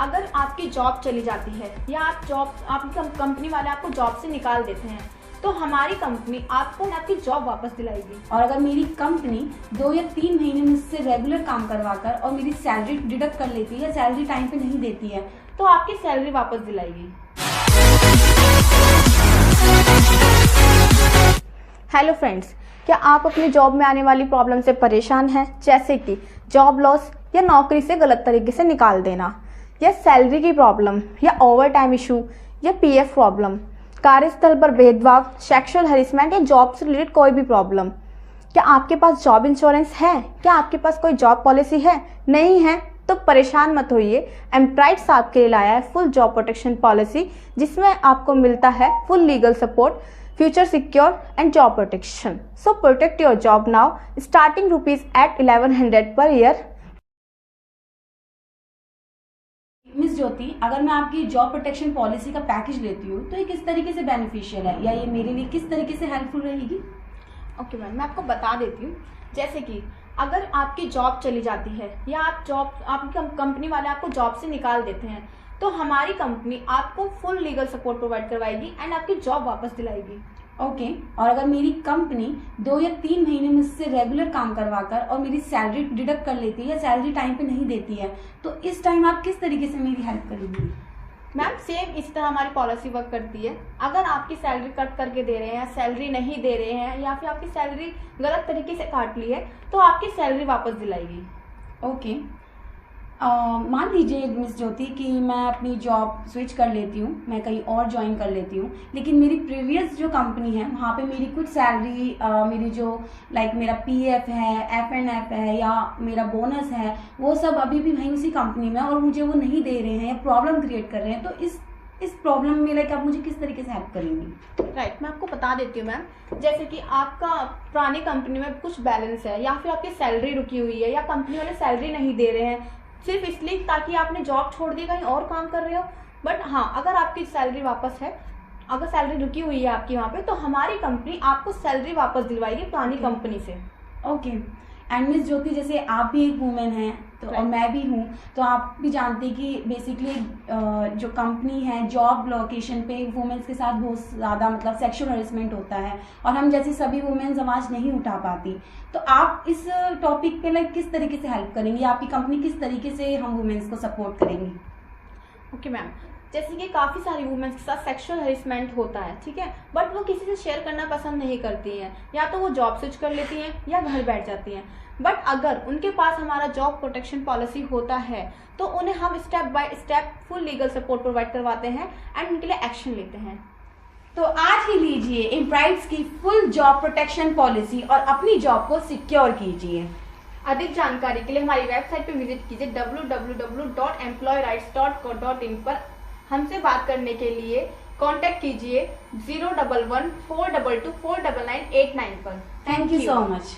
अगर आपकी जॉब चली जाती है या आपकी कंपनी वाले आपको जॉब से निकाल देते हैं तो हमारी कंपनी आपको आपकी जॉब वापस दिलाएगी। और अगर मेरी कंपनी 2 या 3 महीने मुझसे रेगुलर काम करवाकर और मेरी सैलरी डिडक्ट कर लेती है या सैलरी टाइम पे नहीं देती है तो आपकी सैलरी वापस दिलाएगी। हेलो फ्रेंड्स, क्या आप अपनी जॉब में आने वाली प्रॉब्लम से परेशान हैं, जैसे कि जॉब लॉस या नौकरी से गलत तरीके से निकाल देना, या सैलरी की प्रॉब्लम, या ओवर टाइम इशू, या पीएफ प्रॉब्लम, कार्यस्थल पर भेदभाव, सेक्सुअल हरेसमेंट या जॉब से रिलेटेड कोई भी प्रॉब्लम? क्या आपके पास जॉब इंश्योरेंस है? क्या आपके पास कोई जॉब पॉलिसी है? नहीं है तो परेशान मत होइए। एम्प्राइट्स आपके लिए लाया है फुल जॉब प्रोटेक्शन पॉलिसी, जिसमें आपको मिलता है full legal support, future secure and job protection. So protect your job now, starting ₹1100 per year. Miss Jyoti, अगर मैं आपकी जॉब प्रोटेक्शन पॉलिसी का पैकेज लेती हूँ तो ये किस तरीके से बेनिफिशियल है या ये मेरे लिए किस तरीके से हेल्पफुल रहेगी? ओके मैम, मैं आपको बता देती हूँ। जैसे कि अगर आपकी जॉब चली जाती है या आपकी कंपनी वाले आपको जॉब से निकाल देते हैं तो हमारी कंपनी आपको फुल लीगल सपोर्ट प्रोवाइड करवाएगी एंड आपकी जॉब वापस दिलाएगी। ओके। और अगर मेरी कंपनी 2 या 3 महीने मुझसे रेगुलर काम करवाकर और मेरी सैलरी डिडक्ट कर लेती है या सैलरी टाइम पे नहीं देती है तो इस टाइम आप किस तरीके से मेरी हेल्प करेंगी? मैम सेम इसी तरह हमारी पॉलिसी वर्क करती है। अगर आपकी सैलरी कट करके दे रहे हैं, सैलरी नहीं दे रहे हैं या फिर आपकी सैलरी गलत तरीके से काट ली है तो आपकी सैलरी वापस दिलाएगी। ओके। मान लीजिए मिस ज्योति कि मैं अपनी जॉब स्विच कर लेती हूँ, मैं कहीं और ज्वाइन कर लेती हूँ, लेकिन मेरी प्रीवियस जो कंपनी है वहाँ पे मेरी कुछ सैलरी, मेरी जो मेरा पीएफ है, एफएनएफ है या मेरा बोनस है, वो सब अभी भी वहीं उसी कंपनी में और मुझे वो नहीं दे रहे हैं या प्रॉब्लम क्रिएट कर रहे हैं, तो इस प्रॉब्लम में आप मुझे किस तरीके से हेल्प करेंगी? राइट, मैं आपको बता देती हूँ मैम। जैसे कि आपका पुरानी कंपनी में कुछ बैलेंस है या फिर आपकी सैलरी रुकी हुई है या कंपनी वाले सैलरी नहीं दे रहे हैं सिर्फ इसलिए ताकि आपने जॉब छोड़ दी, कहीं और काम कर रहे हो। बट हाँ, अगर आपकी सैलरी वापस है, अगर सैलरी रुकी हुई है आपकी वहाँ पे, तो हमारी कंपनी आपको सैलरी वापस दिलवाएगी पुरानी कंपनी से। ओके। एंड मिस ज्योति, जैसे आप भी एक वुमेन हैं तो और मैं भी हूँ, तो आप भी जानते हैं कि बेसिकली जो कंपनी है जॉब लोकेशन पे वुमेन्स के साथ बहुत ज़्यादा सेक्सुअल हरेसमेंट होता है और हम जैसी सभी वुमेन्स आवाज़ नहीं उठा पाती, तो आप इस टॉपिक पे किस तरीके से हेल्प करेंगी? आपकी कंपनी किस तरीके से हम वुमेन्स को सपोर्ट करेंगी? ओके मैम, जैसे कि काफ़ी सारी वुमेन्स के साथ सेक्सुअल हरेसमेंट होता है, ठीक है, बट वो किसी से शेयर करना पसंद नहीं करती हैं, या तो वो जॉब स्विच कर लेती हैं या घर बैठ जाती हैं। बट अगर उनके पास हमारा जॉब प्रोटेक्शन पॉलिसी होता है तो उन्हें हम step by step full legal support provide करवाते हैं एंड उनके लिए एक्शन लेते हैं। तो आज ही लीजिए एम्प्राइट्स की फुल जॉब प्रोटेक्शन पॉलिसी और अपनी जॉब को सिक्योर कीजिए। अधिक जानकारी के लिए हमारी वेबसाइट पर विजिट कीजिए www.employerights.co.in पर। हमसे बात करने के लिए कांटेक्ट कीजिए 011-422-49989 पर। Thank you so much.